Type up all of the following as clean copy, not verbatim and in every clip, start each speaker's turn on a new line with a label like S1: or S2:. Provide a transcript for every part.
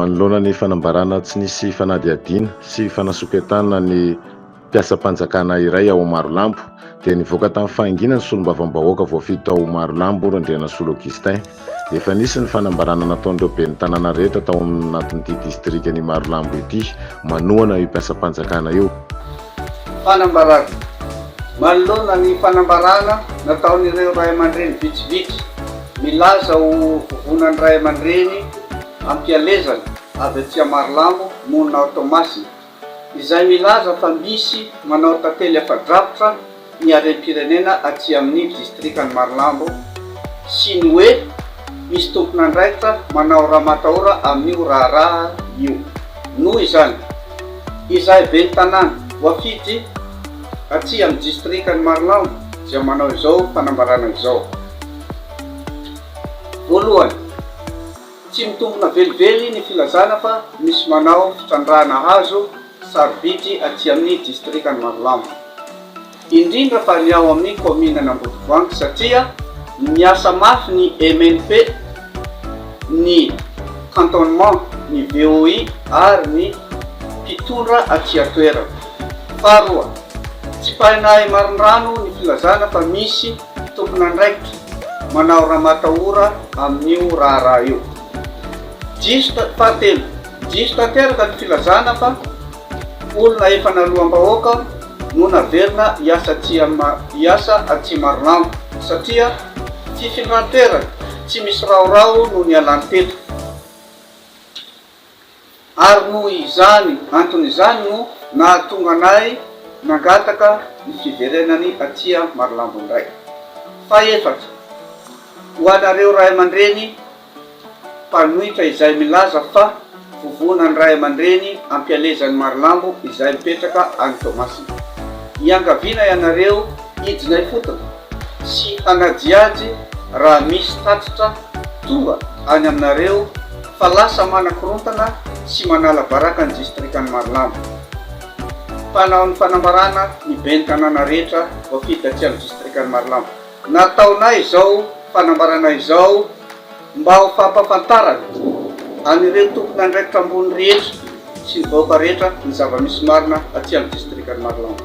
S1: manoloana ny fanambarana tsy nisy fanadiadiana sy fanasoketana ny mpiasa-panjakana iray ao Marolambo dia nivoaka tamin'ny fahangina ny solombavam-bahoaka voafito ao Marolambo Randrianasolo Augustin. Efa nisy ny fanambarana nataon'ireo ben'ny tanàna rehetra tao anatin'ity distrikany Marolambo ity manohana io mpiasa-panjakana io.
S2: Fanambarana manoloana ny fanambarana nataon'ireo ray aman-dreny vitsivitsy milaza ho vovonan'ny ray aman-dreny ampialezana avy atsy Marolambo monina Tomasina izay milaza fa misy manao tantely afa-drafotra ny harem-pirenena atsy amin'ny distrikany Marolambo sy ny hoe misy tompona andraikitra manao raha matahora amin'io raharaha io. Noho izany izay ben'ny tanàna voafidy atsy amin'ny distrikany Marolambo dia manao izao fanambarana izao. Voalohany, tsy mitombona velively ny filazana fa misy manao fitrandrahana hazo sarobidy atsy amin'ny distrikany Marolambo. Indrindra fa ny ao amin'ny kominana Ambodivoangy satria miasa mafy ny MNP, ny cantonnement, ny VOI ary ny mpitondra atsy atoerana. Faharoa, tsy pahinay marindrano ny filazana fa misy tompona andraikitra manao raha matahora amin'io raharaha io. Fahatelo, jiso tanteraka ny filazana fa olona efa naloham-bahoaka no naverina hiasa atsy Marolambo satria tsy finran-terana, tsy misy raorao no ny alany teto. Ary noho izany, antony izany no nahatonga anay nangataka ny fiverenany atsy Marolambo indray. Fahaefatra, ho anareo ray aman-dreny mpanohitra izay milaza fa vovonan'ny ray aman-dreny ampialezan'ny Marolambo izay mipetraka any Tomasina. Iangaviana ianareo hidinay fotona sy hanadiady raha misy tatitra tonga any aminareo fa lasa manakorontana sy manala baraka ny distrikany Marolambo. Panao ny fanambarana ny ben'ny tanàna rehetra voafidy atsy amin'ny distrikany Marolambo. Nataonay izao fanambarana izao mba ho fampafantarana anireo tompona andraikitra ambony rehetra sy ny vahoaka rehetra ny zava-misy marina atsy amin'ny distrikany Marolambo.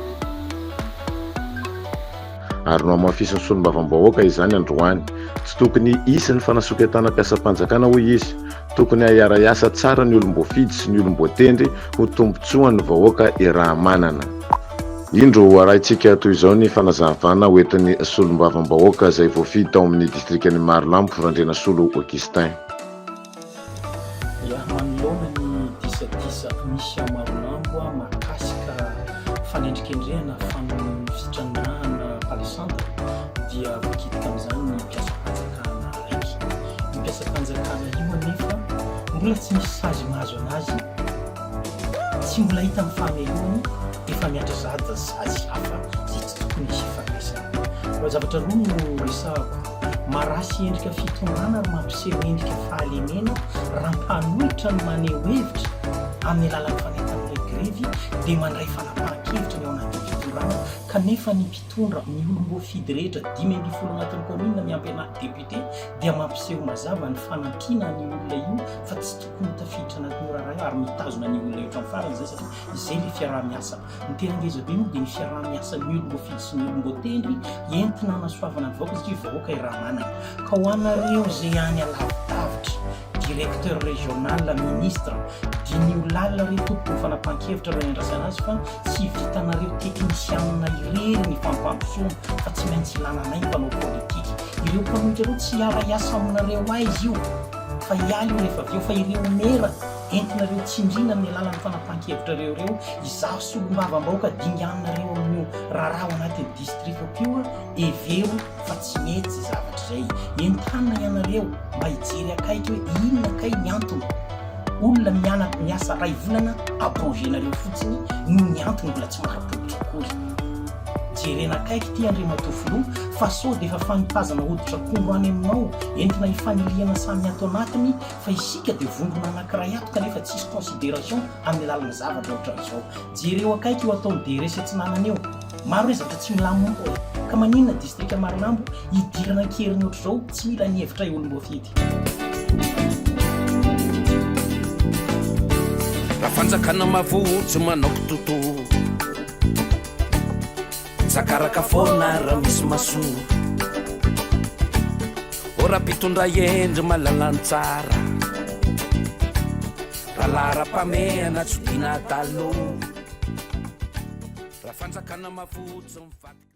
S1: Ary no amafisy ny solombavam-bahoaka izany androany, tsy tokony hisy ny fanasoketana mpiasa-panjakana hoy izy, tokony hiara-iasa tsara ny olom-boafidy sy ny olom-boatendry ho tombotsoan'ny vahoaka raha manana. Indro arahintsika toy izao ny fanazavana hoentin'ny solombavam-bahoaka izay voafidy tao amin'ny distrikany Marolambo Randrianasolo Augustin.
S3: Manoloana ny disadisa misy a Marolambo mahakasika fanendrikendrehana fitrandrahana palisandra dia voakitika amin'izany ny mpiasa-panjakana raiky. Ny mpiasa-panjakana io anefa mbola tsy misy sazy mahazo anazy, tsy mbola hita amin'ny famelohany, efa miatra zada sazy hafa zay tsy tokony hisy fampiasana. Zavatra roa no resahako, marasy endrika fitondrana ary mampiseho endrika fahalemena raha mpanohitra no maneho hevitra amin'ny alalan'ny fanentan'ilay grevy dia mandray fanapahan-kevitra ny ao anatin'ny fitondrana, kanefa ny mpitondra ny olom-boafidy rehetra 5,000 anatin'ny komina miampy anaty deputé dia mampiseho mazava ny fanampiana ny olona io fa tsy tokony tafiditra anatin'ny raharaha ary mitazona ny olona eotra amin'ny farany zay satria izay le fiaraha-miasa. Ny tena ngeza be moa dia ny fiaraha-miasa ny olom-boafidy sy ny olom-boatendry entina hanasoavana ny vahoaka satria vahoaka raha manana. Ka ho anareo zay any alavidavitra, directeur régional, ministre, dia ny olalina re tompony fanapahan-kevitra raha andrasana azy fa tsy vitanareo teknisianina irery ny fampandrosoana fa tsy maintsy ilananay mpanao politika. Ireo mpanohitra reo tsy hiara-iasa aminareo aizy io fa hialy io rehefa aveo fa ireo mera entinareo tsindrina amin'ny alalan'ny fanapahan-kevitra reo izaho solombavam-bahoaka dinganareo amin'io raharaha ao anatin'ny distrikako io evero fa tsy mety zay zavatra zay. Entanina ianareo mba hijery akaiky hoe inona kay ny antony olona miasa ray volana aprogenareo fotsiny no ny antony mbola tsy mahapoditra akory. Jerena akaiky ty Andriamatofiloha fa sao dia efa fanipazana hoditra akondro any aminao entina hifaniliana samy ato anatiny fa isika dia vondrona anankiray ato kanefa tsisy considération amin'ny lalana zavatra ohatra izao. Jereo akaiky io ataony DRS Atsinanana eo maro hoe zavatra tsy milamina koa ka maninona distrika Marolambo hidirana keriny ohatra izao tsy mila ny hevitra olom-boafidy.
S4: fanjakana mavotsy manao toto zakaraka fona raha misy maso ora mpitondra endry malalan tsara raha lara-pamehana tsy dina talo raha fanjakana mavotsy mifaty